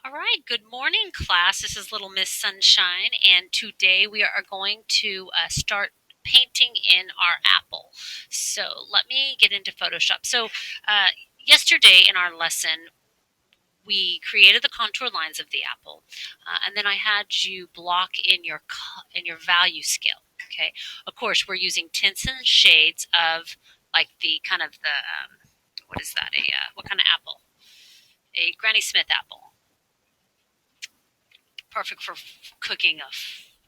All right, good morning, class. This is Little Miss Sunshine, and today we are going to start painting in our apple. So let me get into Photoshop. Yesterday in our lesson, we created the contour lines of the apple, and then I had you block in your value scale. Okay, of course we're using tints and shades of like the kind of the what is that? What kind of apple? A Granny Smith apple. Perfect for cooking a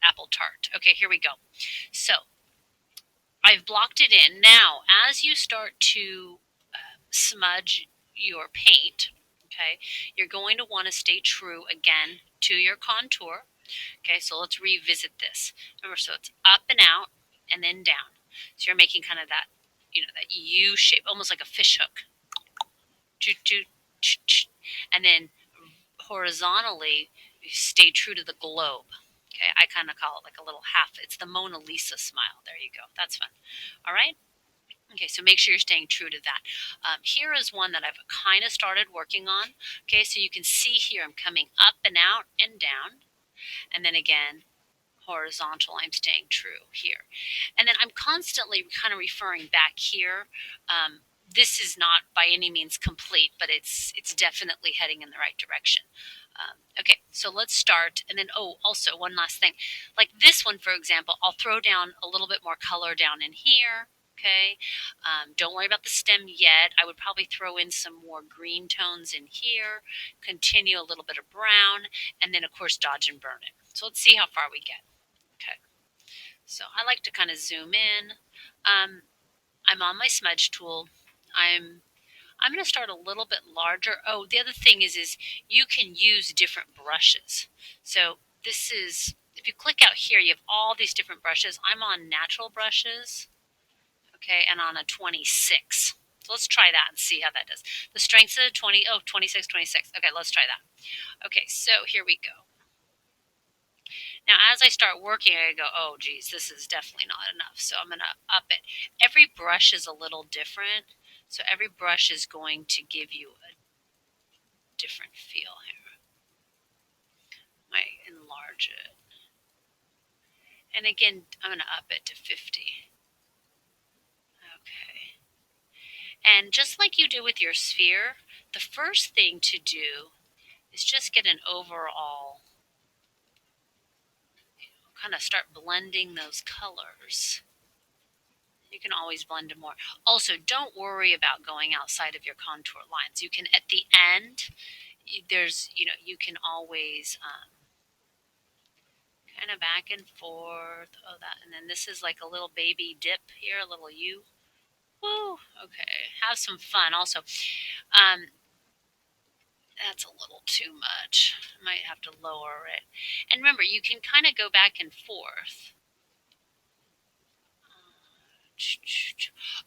apple tart. Okay, here we go. So I've blocked it in. Now, as you start to smudge your paint, okay, you're going to want to stay true again to your contour. Okay, so let's revisit this. Remember, so it's up and out and then down. So you're making kind of that, that U shape, almost like a fish hook. And then horizontally, you stay true to the globe. Okay, I kind of call it like a little half. It's the Mona Lisa smile. There you go. That's fun. All right. Okay, so make sure you're staying true to that. Here is one that I've kind of started working on. Okay, so you can see here I'm coming up and out and down. And then again, horizontal, I'm staying true here. And then I'm constantly kind of referring back here. This is not by any means complete, but it's definitely heading in the right direction. Okay, so let's start. And then, also one last thing. Like this one, for example, I'll throw down a little bit more color down in here. Okay, don't worry about the stem yet. I would probably throw in some more green tones in here, continue a little bit of brown, and then, of course, dodge and burn it. So let's see how far we get. Okay, so I like to kind of zoom in. I'm on my smudge tool. I'm going to start a little bit larger. Oh, the other thing is you can use different brushes. So this is, if you click out here, you have all these different brushes. I'm on natural brushes, okay, and on a 26. So let's try that and see how that does. The strength's of 20, 26, 26. Okay, let's try that. Okay, so here we go. Now, as I start working, I go, oh, geez, this is definitely not enough. So I'm going to up it. Every brush is a little different. So every brush is going to give you a different feel here. I enlarge it. And again, I'm going to up it to 50. Okay. And just like you do with your sphere, the first thing to do is just get an overall, kind of start blending those colors. You can always blend them more. Also, don't worry about going outside of your contour lines. You can, at the end, you can always kind of back and forth. Oh, and then this is like a little baby dip here, a little U. Woo, okay, have some fun. Also, that's a little too much. I might have to lower it. And remember, you can kind of go back and forth.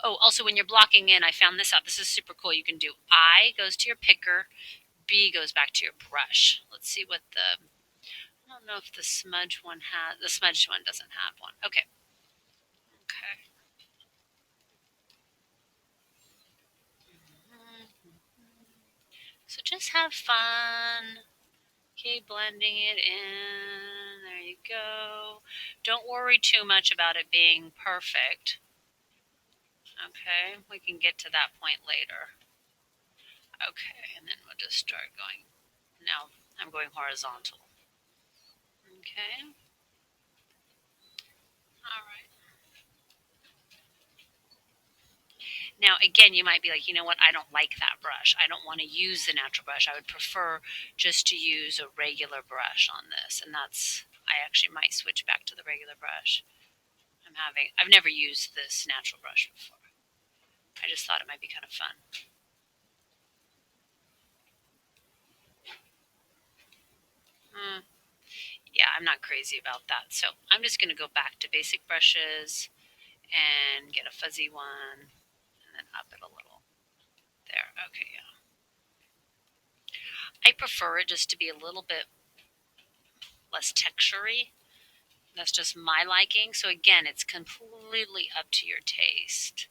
Oh, also when you're blocking in, I found this out. This is super cool. You can do I goes to your picker, B goes back to your brush. Let's see what I don't know if the smudge one the smudged one doesn't have one. Okay. Okay. So just have fun. Keep blending it in. There you go. Don't worry too much about it being perfect. Okay, we can get to that point later. Okay, and then we'll just start going. Now I'm going horizontal. Okay. All right. Now, again, you might be like, you know what? I don't like that brush. I don't want to use the natural brush. I would prefer just to use a regular brush on this. And I actually might switch back to the regular brush. I've never used this natural brush before. I just thought it might be kind of fun. Yeah, I'm not crazy about that. So I'm just going to go back to basic brushes and get a fuzzy one and then up it a little. There, okay, yeah. I prefer it just to be a little bit less textury. That's just my liking. So again, it's completely up to your taste.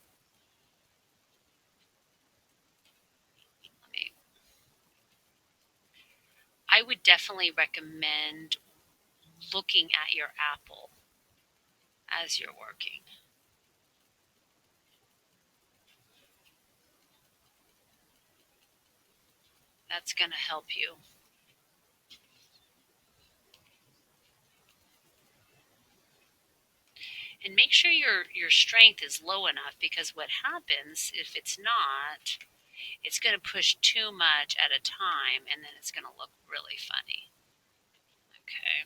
I would definitely recommend looking at your apple as you're working. That's going to help you. And make sure your strength is low enough, because what happens if it's not, it's going to push too much at a time and then it's going to look really funny. Okay.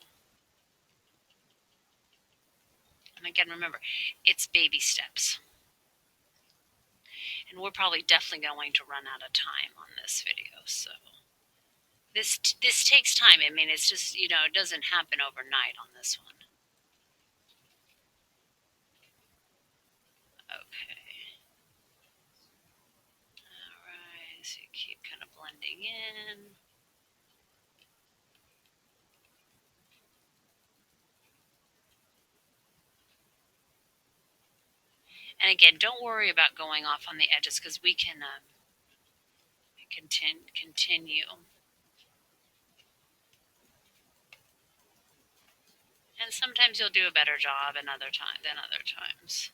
And again, remember, it's baby steps. And we're probably definitely going to run out of time on this video, so this takes time. I mean, it's just, it doesn't happen overnight on this one. Okay. All right. So you keep kind of blending in. And again, don't worry about going off on the edges, because we can continue. And sometimes you'll do a better job than other times.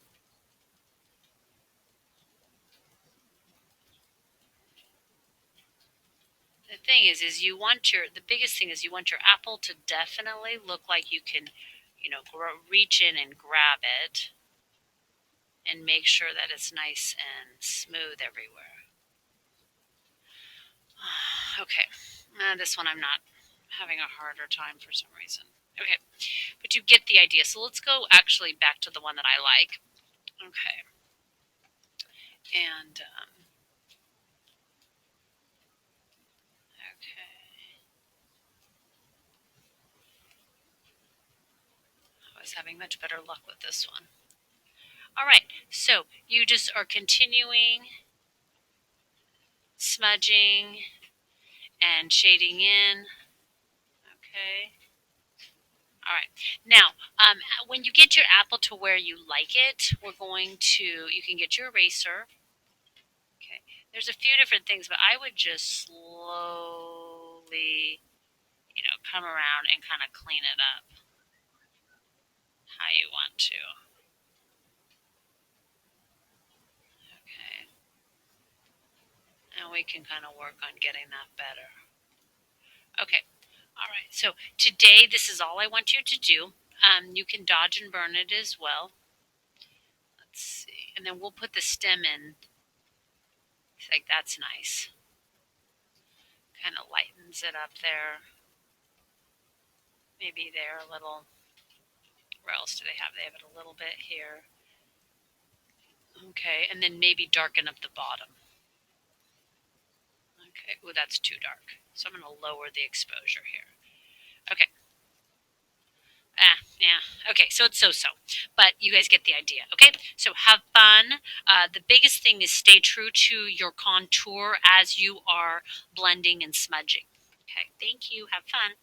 The thing is the biggest thing is you want your apple to definitely look like you can, reach in and grab it, and make sure that it's nice and smooth everywhere. Okay, this one I'm not having a harder time for some reason. Okay, but you get the idea. So let's go actually back to the one that I like. Okay, and okay, I was having much better luck with this one. All right, so you just are continuing smudging and shading in. Okay. All right. Now, when you get your apple to where you like it, you can get your eraser. Okay. There's a few different things, but I would just slowly, come around and kind of clean it up how you want to. Okay. And we can kind of work on getting that better. Okay. All right. So today, this is all I want you to do. You can dodge and burn it as well. Let's see. And then we'll put the stem in. Like, that's nice. Kind of lightens it up there. Maybe there a little. Where else do they have? They have it a little bit here. Okay. And then maybe darken up the bottom. Okay. Ooh, that's too dark. So I'm going to lower the exposure here. Okay. Yeah. Okay, so it's so-so. But you guys get the idea, okay? So have fun. The biggest thing is stay true to your contour as you are blending and smudging. Okay, thank you. Have fun.